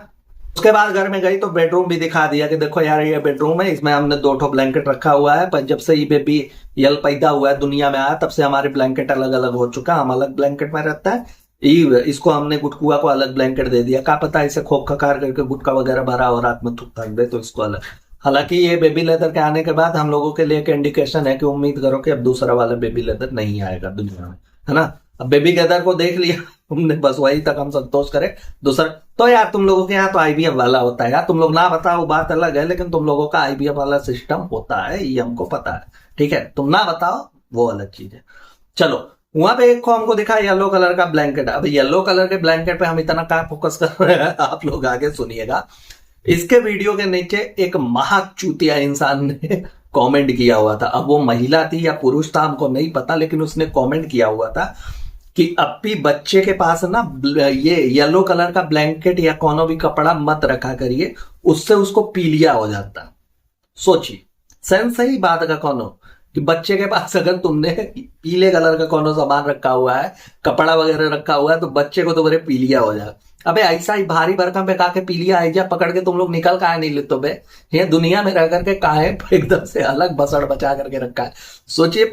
उसके बाद घर में गई तो बेडरूम भी दिखा दिया कि देखो यार ये बेडरूम है, इसमें हमने 2 ब्लैंकेट रखा हुआ है, पर जब से ये बेबी यल पैदा हुआ है दुनिया में आया तब से हमारे ब्लैंकेट अलग अलग हो चुका, हम अलग ब्लैंकेट में रहता है। इसको हमने गुटकुआ को अलग ब्लैंकेट दे दिया, क्या पता इसे खोख खकार करके गुटका वगैरह भरा और रात में थक दे तो इसको अलग। हालांकि ये बेबी लेदर के आने के बाद हम लोगों के लिए एक इंडिकेशन है कि उम्मीद करो कि अब दूसरा वाला बेबी लेदर नहीं आएगा दुनिया में, है ना। अब बेबी लेदर को देख लिया हमने, बस वही तक हम संतोष करें। दूसरा तो यार तुम लोगों के यहाँ तो आईवीएफ वाला होता है यार, तुम लोग ना बताओ बात अलग है, लेकिन तुम लोगों का आईवीएफ वाला सिस्टम होता है ये हमको पता है, ठीक है। तुम ना बताओ वो अलग चीज है। चलो वहां पे एक हमको दिखा येलो कलर का ब्लैंकेट। अब येलो कलर के ब्लैंकेट पे हम इतना क्या फोकस कर रहे हैं आप लोग आगे सुनिएगा। इसके वीडियो के नीचे एक महाचूतिया इंसान ने कमेंट किया हुआ था, अब वो महिला थी या पुरुष था हमको नहीं पता, लेकिन उसने कमेंट किया हुआ था कि अपनी बच्चे के पास ना ये येलो कलर का ब्लैंकेट या कोनो भी कपड़ा मत रखा करिए, उससे उसको पीलिया हो जाता। सोचिए सेंस सही बात का कोनो कि बच्चे के पास अगर तुमने पीले कलर का कोनो सामान रखा हुआ है, कपड़ा वगैरह रखा हुआ है, तो बच्चे को तो बड़े पीलिया हो जाए। अबे ऐसा ही भारी भरकम पे काके पी लिया है पकड़ के तुम लोग निकल काहे नहीं लेते बे? ये दुनिया में रह करके काहे एकदम से अलग बसड़ बचा करके रखा है। सोचिए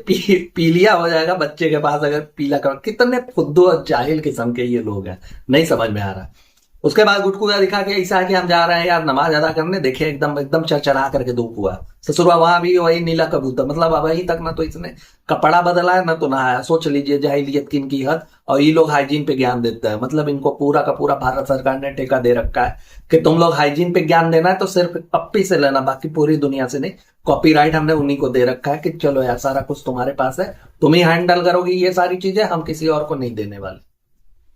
पीलिया हो जाएगा बच्चे के पास अगर पीला कर। कितने फुद्दू और जाहिल किस्म के ये लोग हैं, नहीं समझ में आ रहा। उसके बाद गुटकुआ दिखा के ऐसा है कि हम जा रहे हैं यार नमाज अदा करने, देखे एकदम एकदम चरचरा करके धूप हुआ। ससुरा वहां भी वही नीला कबूतर, मतलब अभी तक ना तो इसने कपड़ा बदला है ना तो नहाया। सोच लीजिए जाहिलियत की इनकी हद। और ये लोग हाइजीन पे ज्ञान देते हैं, मतलब इनको पूरा का पूरा भारत सरकार ने ठेका दे रखा है कि तुम लोग हाइजीन पे ज्ञान देना है तो सिर्फ पप्पी से लेना, बाकी पूरी दुनिया से नहीं। कॉपीराइट हमने उन्हीं को दे रखा है कि चलो यार सारा कुछ तुम्हारे पास है, तुम ही हैंडल करोगी ये सारी चीजें, हम किसी और को नहीं देने वाले।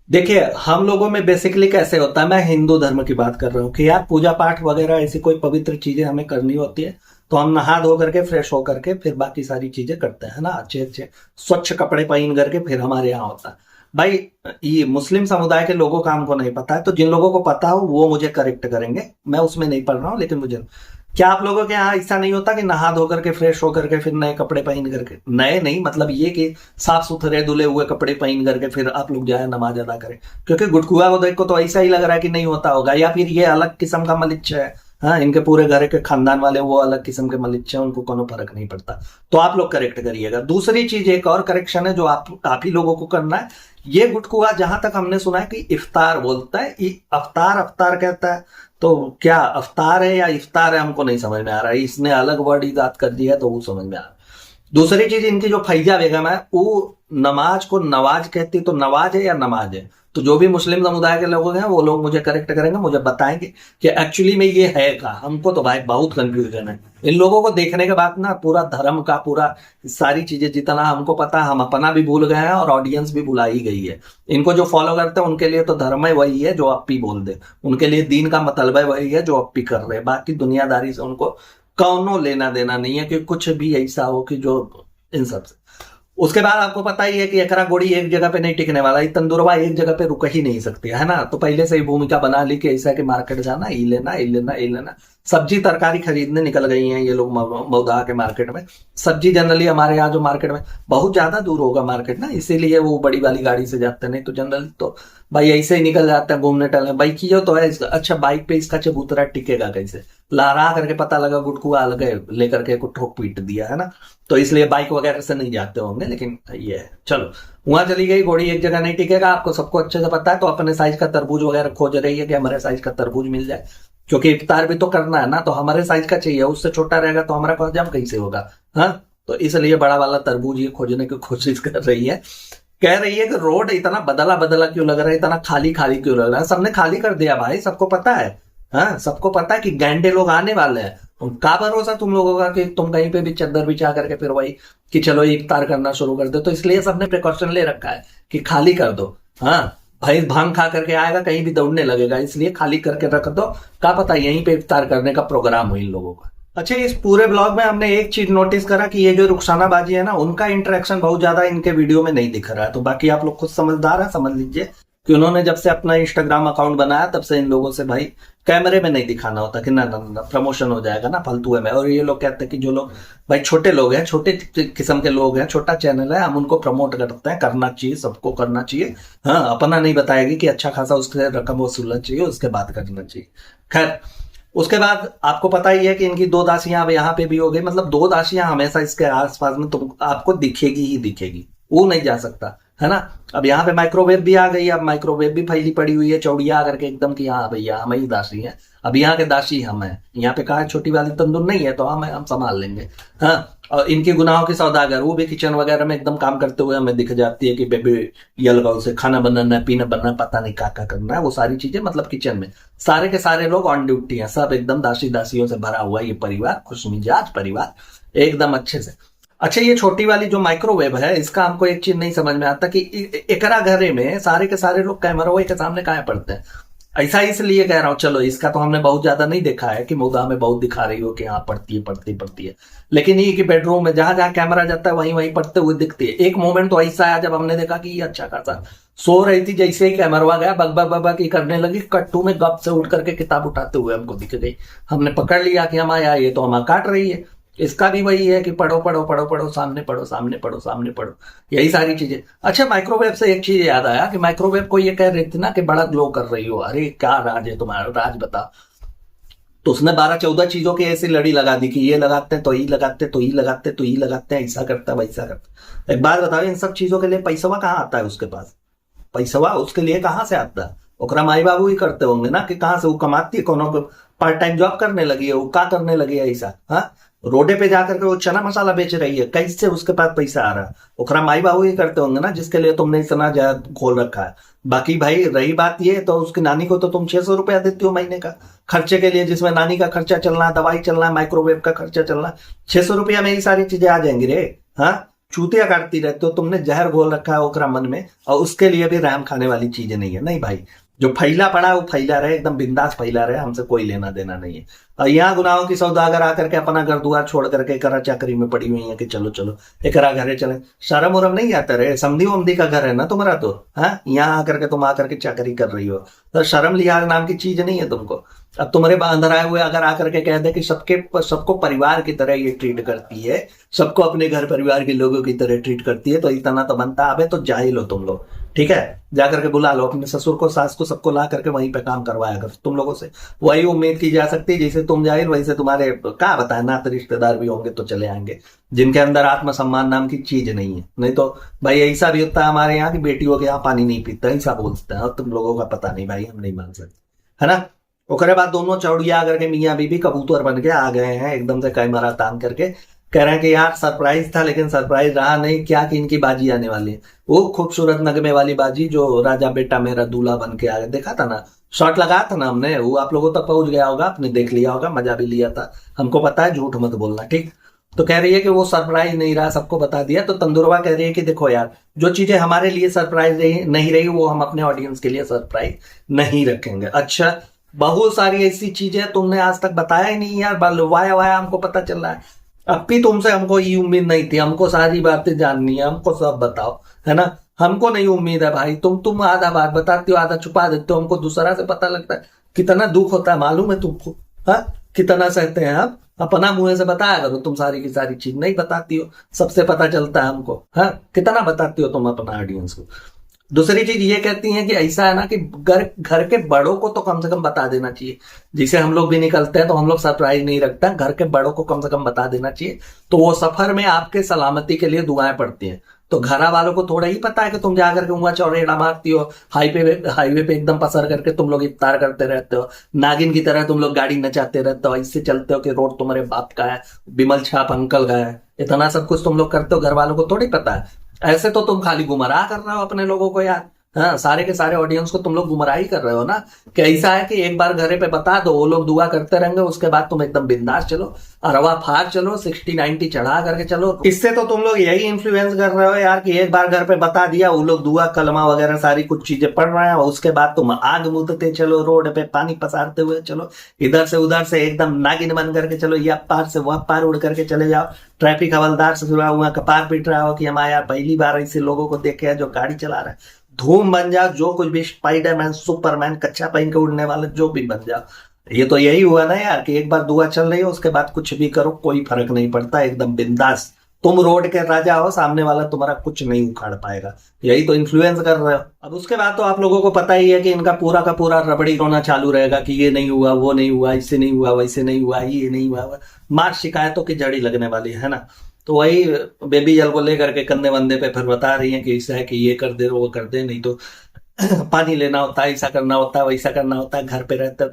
देखिए हम लोगों में बेसिकली कैसे होता है, मैं हिंदू धर्म की बात कर रहा हूँ कि यार पूजा पाठ वगैरह ऐसी कोई पवित्र चीजें हमें करनी होती है तो हम नहा धो करके फ्रेश हो करके फिर बाकी सारी चीजें करते हैं ना, अच्छे अच्छे स्वच्छ कपड़े पहन करके फिर हमारे यहाँ होता है। भाई ये मुस्लिम समुदाय के लोगों का हमको नहीं पता है, तो जिन लोगों को पता हो वो मुझे करेक्ट करेंगे, मैं उसमें नहीं पढ़ रहा हूँ। लेकिन मुझे क्या आप लोगों के यहाँ ऐसा नहीं होता कि नहा धो करके फ्रेश होकर के फिर नए कपड़े पहन करके, नए नहीं मतलब ये कि साफ सुथरे धुले हुए कपड़े पहन करके फिर आप लोग जाए नमाज अदा करें? क्योंकि गुटकुआ को देख को तो ऐसा ही लग रहा है कि नहीं होता होगा, या फिर ये अलग किस्म का मलिच्छ है। हाँ, इनके पूरे घर के खानदान वाले वो अलग किस्म के मलिच्छ है, उनको कोनो फर्क नहीं पड़ता। तो आप लोग करेक्ट करिएगा। दूसरी चीज एक और करेक्शन है जो आप ही लोगों को करना है। ये गुटकुआ जहां तक हमने सुना है कि इफ्तार बोलता है, अफ्तार अफ्तार कहता है, तो क्या अफ्तार है या इफ्तार है हमको नहीं समझ में आ रहा है। इसने अलग वर्ड इजाद कर दिया है तो वो समझ में आ रहा है। दूसरी चीज इनकी जो फैजा बेगम है वो नमाज को नवाज कहती, तो नवाज है या नमाज है? तो जो भी मुस्लिम समुदाय के लोग हैं वो लोग मुझे करेक्ट करेंगे, मुझे बताएंगे कि एक्चुअली में ये है का। हमको तो भाई बहुत कंफ्यूजन है इन लोगों को देखने के बाद ना, पूरा धर्म का पूरा सारी चीजें जितना हमको पता है हम अपना भी भूल गए हैं और ऑडियंस भी भुला ही गई है। इनको जो फॉलो करते हैं उनके लिए तो धर्म है वही है जो अप्पी बोल दे, उनके लिए दीन का मतलब है वही है जो अप्पी कर रहे हैं। बाकी दुनियादारी से उनको कौनो लेना देना नहीं है कि कुछ भी ऐसा हो कि जो इन सब से। उसके बाद आपको पता ही है कि एकरा गोड़ी एक जगह पे नहीं टिकने वाला, ये तंदुरवा एक जगह पे रुक ही नहीं सकती है ना। तो पहले से ही भूमिका बना ली कि ऐसा कि मार्केट जाना, ये लेना, ये लेना, ये लेना। सब्जी तरकारी खरीदने निकल गई हैं ये लोग मौदा के मार्केट में। सब्जी जनरली हमारे यहाँ जो मार्केट में बहुत ज्यादा दूर होगा मार्केट ना, इसीलिए वो बड़ी वाली गाड़ी से जाते, नहीं तो जनरली तो भाई ऐसे ही निकल जाते हैं घूमने टहलने। बाइक की जो तो है, अच्छा बाइक पे इसका चबूतरा टिकेगा कैसे? लहरा करके पता लगा गुटकुआ आ गए लेकर के ठोक पीट दिया है ना, तो इसलिए बाइक वगैरह से नहीं जाते होंगे। लेकिन ये है, चलो वहां चली गई घोड़ी, एक जगह नहीं टिकेगा, आपको सबको अच्छे से पता है। तो अपने साइज का तरबूज वगैरह खोज रही है कि हमारे साइज का तरबूज मिल जाए, क्योंकि इफ्तार भी तो करना है ना, तो हमारे साइज का चाहिए, उससे छोटा रहेगा तो हमारा हजम कैसे होगा। हाँ, तो इसलिए बड़ा वाला तरबूज ये खोजने की कोशिश कर रही है। कह रही है कि रोड इतना बदला बदला क्यों लग रहा है, इतना खाली खाली क्यों लग रहा है? सबने खाली कर दिया भाई, सबको पता है। हाँ, सबको पता है कि गैंडे लोग आने वाले हैं। का भरोसा तुम लोगों का कि तुम कहीं पे भी चद्दर बिछा करके फिर वही कि चलो इफ्तार करना शुरू कर दो। तो इसलिए सबने प्रिकॉशन ले रखा है कि खाली कर दो। हाँ भाई, भांग खा करके आएगा कहीं भी दौड़ने लगेगा, इसलिए खाली करके रख दो। क्या पता यहीं पे इफ्तार करने का प्रोग्राम हो इन लोगों का। अच्छा, इस पूरे ब्लॉग में हमने एक चीज नोटिस करा कि ये जो रुखसाना बाजी है ना, उनका इंटरेक्शन बहुत ज्यादा इनके वीडियो में नहीं दिख रहा है। तो बाकी आप लोग खुद समझदार है, समझ लीजिए कि उन्होंने जब से अपना इंस्टाग्राम अकाउंट बनाया तब से इन लोगों से भाई कैमरे में नहीं दिखाना होता कि ना ना ना प्रमोशन हो जाएगा ना फालतू है में। और ये लोग कहते हैं कि जो लोग भाई छोटे लोग हैं, छोटे किस्म के लोग हैं, छोटा चैनल है, हम उनको प्रमोट करते हैं, करना चाहिए, सबको करना चाहिए। हाँ, अपना नहीं बताएगी कि अच्छा खासा उससे रकम वसूलना चाहिए, उसके बाद करना चाहिए। खैर, उसके बाद आपको पता ही है कि इनकी दो दासियां अब यहाँ पे भी हो गई, मतलब दो दासियां हमेशा इसके आसपास में तो आपको दिखेगी ही दिखेगी, वो नहीं जा सकता है ना। अब यहाँ पे माइक्रोवेव भी आ गई, अब माइक्रोवेव भी फैली पड़ी हुई है चौड़िया करके एकदम कि हाँ भैया हम ही दासी हैं, अब यहाँ के दासी हम हैं। यहाँ पे कहा छोटी वाली तंदूर नहीं है तो हम संभाल लेंगे। हाँ, और इनके गुनाहों के सौदागर वो भी किचन वगैरह में एकदम काम करते हुए हमें दिख जाती है कि बेबी ये लगाओ से खाना बनाना है, पीना बनना है, पता नहीं क्या करना है, वो सारी चीजें मतलब किचन में सारे के सारे लोग ऑन ड्यूटी हैं, सब एकदम दासी दासियों से भरा हुआ ये परिवार, खुशमिजाज परिवार एकदम अच्छे से। अच्छा, ये छोटी वाली जो माइक्रोवेव है इसका हमको एक चीज नहीं समझ में आता कि एकरा घरे में सारे के सारे लोग कैमरा के सामने काहे पड़ते हैं। ऐसा इसलिए कह रहा हूँ, चलो इसका तो हमने बहुत ज्यादा नहीं देखा है कि मुद्दा में बहुत दिखा रही हो कि हाँ पड़ती है, लेकिन ये कि बेडरूम में जहां जहां कैमरा जाता है वहीं वहीं पड़ते हुए दिखती है। एक मोमेंट तो ऐसा आया जब हमने देखा कि ये अच्छा खासा सो रही थी, जैसे ही कैमरा गया बगबा बगबा की करने लगी, कट्टू में गप से उठ करके किताब उठाते हुए हमको दिख गई। हमने पकड़ लिया कि हम आया ये तो हमारा काट रही है। इसका भी वही है कि पढ़ो पढ़ो पढ़ो पढ़ो, सामने पढ़ो, सामने पढ़ो, सामने पढ़ो, यही सारी चीजें। अच्छा, माइक्रोवेव से एक चीज याद आया कि माइक्रोवेव को ये कह रही थी ना कि बड़ा ग्लो कर रही हो, अरे क्या राज है तुम्हारा, राज बता। तो उसने 12-14 चीजों की ऐसी लड़ी लगा दी कि ये लगाते हैं तो ही लगाते, तो ही लगाते, तो ही लगाते हैं, ऐसा करता है वैसा करता है। एक बात बताओ, इन सब चीजों के लिए पैसा कहाँ आता है उसके पास? पैसा उसके लिए कहाँ से आता है? ओकरा माई बाबू ही करते होंगे ना, कि कहाँ से वो कमाती है, कोनो पार्ट टाइम जॉब करने लगी है, वो क्या करने लगी है ऐसा? हाँ, रोडे पे जाकर के वो चना मसाला बेच रही है, कैसे उसके पास पैसा आ रहा है? ओकरा माई बाबू ही करते होंगे ना, जिसके लिए तुमने इतना ज्यादा खोल रखा है। बाकी भाई रही बात ये, तो उसकी नानी को तो तुम 600 रुपया देती हो महीने का खर्चे के लिए, जिसमें नानी का खर्चा चलना, दवाई चलना, माइक्रोवेव का खर्चा चलना, 600 रुपया में ही सारी चीजें आ जाएंगी रे। हाँ, चूतिया काटती रहते हो, तुमने जहर घोल रखा है ओकरा मन में, और उसके लिए भी रहम खाने वाली चीजें नहीं है। नहीं भाई, जो फैला पड़ा है वो फैला रहे, एकदम बिंदास फैला रहे, हमसे कोई लेना देना नहीं है। और यहाँ गुनाहों की सौदागर आकर के अपना घर दुआर छोड़ करके करा चाकरी में पड़ी हुई है कि चलो चलो एकरा घरे चले। शर्म उरम नहीं आता रे? समधी उमदी का घर है ना तुम्हारा तो, हाँ, यहाँ आकर के तुम आकर के चाकरी कर रही हो, तो शर्म लिहाज नाम की चीज नहीं है तुमको। अब तुम्हारे अंदर आए हुए अगर आकर के कह दे कि सबको परिवार की तरह ये ट्रीट करती है, सबको अपने घर परिवार के लोगों की तरह ट्रीट करती है, तो इतना तो बनता। अबे तो जाहिल हो तुम लोग, ठीक है? जाकर के बुला लो अपने ससुर को, सास को, सबको ला करके वहीं पे काम करवाया कर। तुम लोगों से वही उम्मीद की जा सकती है, जैसे तुम जाहिल वैसे तुम्हारे क्या बताए नाते रिश्तेदार भी होंगे तो चले आएंगे, जिनके अंदर आत्मसम्मान नाम की चीज नहीं है। नहीं तो भाई ऐसा भी होता है हमारे यहाँ की बेटियों के यहाँ पानी नहीं पीता, ऐसा बोलते हैं, और तुम लोगों का पता नहीं भाई, हम नहीं मान सकते, है ना? ओकरे बाद दोनों चौड़िया करके मियाँ बीबी कबूतर बन के आ गए हैं, एकदम से कैमरा तान करके कह रहे हैं कि यार सरप्राइज था, लेकिन सरप्राइज रहा नहीं, क्या कि इनकी बाजी आने वाली है, वो खूबसूरत नगमे वाली बाजी जो राजा बेटा मेरा दूल्हा बन के आ गया। देखा था ना, शॉट लगाया था ना हमने, वो आप लोगों तक पहुंच गया होगा, आपने देख लिया होगा, मजा भी लिया था, हमको पता है, झूठ मत बोलना, ठीक? तो कह रही है कि वो सरप्राइज नहीं रहा, सबको बता दिया। तो तंदुरवा कह रही है कि देखो यार, जो चीजें हमारे लिए सरप्राइज नहीं रही, वो हम अपने ऑडियंस के लिए सरप्राइज नहीं रखेंगे। अच्छा, बहुत सारी ऐसी चीजें तुमने आज तक बताया ही नहीं यार, वाया वाया हमको पता चल रहा है। अब भी तुमसे हमको ये उम्मीद नहीं थी, हमको सारी बातें जाननी है, हमको सब बताओ, है ना? हमको नहीं उम्मीद है भाई, तुम आधा बात बताती हो, आधा छुपा देते हो, हमको दूसरा से पता लगता है। कितना दुख होता है मालूम है तुमको? हाँ, कितना सहते हैं आप? अपना मुंह से बताया करो, तुम सारी की सारी चीज नहीं बताती हो, सबसे पता चलता है हमको। हाँ, कितना बताती हो तुम अपना ऑडियंस को? दूसरी चीज ये कहती है कि ऐसा है ना कि घर के बड़ों को तो कम से कम बता देना चाहिए, जिसे हम लोग भी निकलते हैं तो हम लोग सरप्राइज नहीं रखते हैं, घर के बड़ों को कम से कम बता देना चाहिए, तो वो सफर में आपके सलामती के लिए दुआएं पड़ती हैं। तो घर वालों को थोड़ा ही पता है कि तुम जाकर के वहां चौड़ेड़ा मारती हो, हाईवे पे एकदम पसर करके तुम लोग इफ्तार करते रहते हो, नागिन की तरह तुम लोग गाड़ी नचाते रहते हो, इससे चलते हो कि रोड तुम्हारे बाप का है, बिमल छाप अंकल का है, इतना सब कुछ तुम लोग करते हो, घर वालों को थोड़ी पता है। ऐसे तो तुम खाली गुमराह कर रहे हो अपने लोगों को यार। हाँ, सारे के सारे ऑडियंस को तुम लोग गुमराह ही कर रहे हो ना, कि ऐसा है कि एक बार घरे पे बता दो, वो लोग दुआ करते रहेंगे, उसके बाद तुम एकदम बिंदास चलो, अरवा फार चलो, 60-90 चढ़ा करके चलो। इससे तो तुम लोग यही इन्फ्लुएंस कर रहे हो यार, कि एक बार घर पे बता दिया, वो लोग दुआ कलमा वगैरह सारी कुछ चीजें पढ़ रहे हैं, उसके बाद तुम आग मुदते चलो, रोड पे पानी पसारते हुए चलो, इधर से उधर से एकदम नागिन बन करके चलो, या पार से वह पार उड़ करके चले जाओ, ट्रैफिक हवलदार से हुआ कपार पीट रहा हो कि हमारे यार पहली बार ऐसे लोगों को देखे हैं जो गाड़ी चला रहा है, धूम बन जाओ, जो कुछ भी, स्पाइडरमैन, सुपरमैन, कच्चा पहन के उड़ने वाले, जो भी बन जाओ। ये तो यही हुआ ना यार, कि एक बार दुआ चल रही है, उसके बाद कुछ भी करो, कोई फर्क नहीं पड़ता, एकदम बिंदास, तुम रोड के राजा हो, सामने वाला तुम्हारा कुछ नहीं उखाड़ पाएगा। यही तो इन्फ्लुएंस कर रहे हो। अब उसके बाद तो आप लोगों को पता ही है कि इनका पूरा का पूरा रबड़ी रोना चालू रहेगा कि ये नहीं हुआ, वो नहीं हुआ, इससे नहीं हुआ, वैसे नहीं हुआ, ये नहीं हुआ, मार शिकायतों की जड़ी लगने वाली है ना। तो वही बेबी जल को लेकर के कंधे वंदे पे फिर बता रही है कि ऐसा है कि ये कर दे, वो कर दे, नहीं तो पानी लेना होता है, ऐसा करना होता है, वैसा करना होता है, घर पे रहते हैं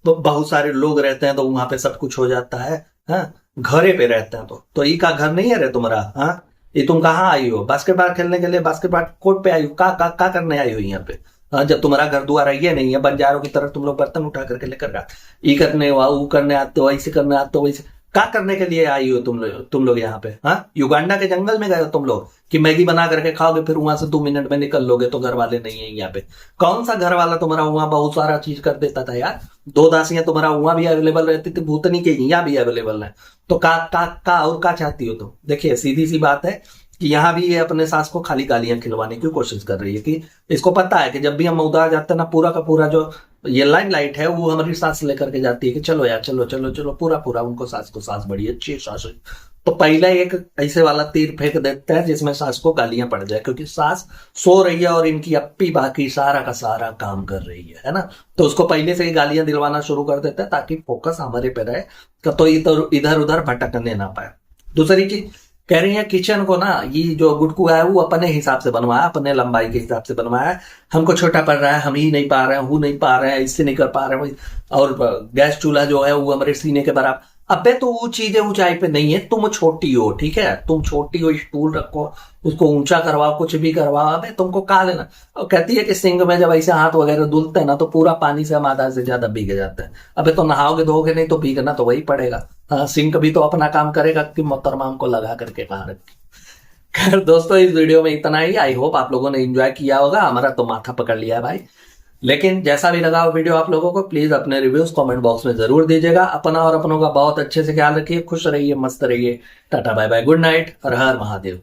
तो बहुत सारे लोग रहते हैं, तो वहां पे सब कुछ हो जाता है। हाँ, घरे पे रहते हैं तो ये का घर नहीं है रे तुम्हारा? हाँ, ये तुम कहाँ आई हो? बास्केटबॉल खेलने के लिए बास्केटबॉल कोर्ट पे आई हो? का करने आई हो यहाँ पे? हाँ, जब तुम्हारा घर द्वारा ये नहीं है, बंजारों की तरह तुम लोग बर्तन उठा करके लेकर ये करने वो करने आते हो, ऐसे करने आते हो, वैसे क्या करने के लिए आई हो तुम लोग यहाँ पे? हाँ, युगांडा के जंगल में गए हो तुम लोग कि मैगी बना करके खाओगे, फिर वहां से 2 मिनट में निकल लोगे, तो घर वाले नहीं है यहाँ पे? कौन सा घर वाला तुम्हारा वहां बहुत सारा चीज कर देता था यार? 2 दासियां तुम्हारा वहां भी अवेलेबल रहती थी, भूतनी के यहाँ भी अवेलेबल है, तो का और का चाहती हो तुम? देखिए, सीधी सी बात है कि यहाँ भी ये अपने सास को खाली गालियां खिलवाने की कोशिश कर रही है, कि इसको पता है कि जब भी हम उदार जाते हैं ना, पूरा का पूरा जो ये लाइम लाइट है, वो हमारी सांस लेकर के जाती है कि चलो यार चलो चलो चलो, पूरा पूरा उनको सांस को सांस बड़ी अच्छी सांस। तो पहला एक ऐसे वाला तीर फेंक देते हैं जिसमें सांस को गालियां पड़ जाए, क्योंकि सांस सो रही है और इनकी अप्पी बाकी सारा का सारा काम कर रही है ना। तो उसको पहले से ही गालियां दिलवाना शुरू कर देते हैं ताकि फोकस हमारे पे रहे, तो इधर उधर भटकने ना पाए। दूसरी चीज कह रही है, किचन को ना ये जो गुटकू है वो अपने हिसाब से बनवाया, अपने लंबाई के हिसाब से बनवाया है। हमको छोटा पड़ रहा है, हम ही नहीं पा रहे हैं, वो नहीं पा रहे हैं, इससे नहीं कर पा रहे हैं। और गैस चूल्हा जो है वो हमारे सीने के बराबर। अबे तो वो चीजें ऊंचाई पे नहीं है, तुम छोटी हो, ठीक है, तुम छोटी हो, स्टूल रखो, उसको ऊंचा करवाओ, कुछ भी करवाओ, अबे तुमको कहा लेना। और कहती है कि सिंक में जब ऐसे हाथ वगैरह धुलते हैं ना तो पूरा पानी से हम आधा से ज्यादा भीग जाते हैं। अबे तो नहाओगे धोगे नहीं तो भीगना तो वही पड़ेगा। हाँ, सिंक भी तो अपना काम करेगा कि मोहतरमा हमको लगा करके कहाँ रखी। खैर दोस्तों, इस वीडियो में इतना ही। आई होप आप लोगों ने एंजॉय किया होगा। हमारा तो माथा पकड़ लिया है भाई, लेकिन जैसा भी लगा वो वीडियो आप लोगों को, प्लीज अपने रिव्यूज कमेंट बॉक्स में जरूर दीजिएगा। अपना और अपनों का बहुत अच्छे से ख्याल रखिए, खुश रहिए, मस्त रहिए। Tata bye bye, good night, हर हर महादेव।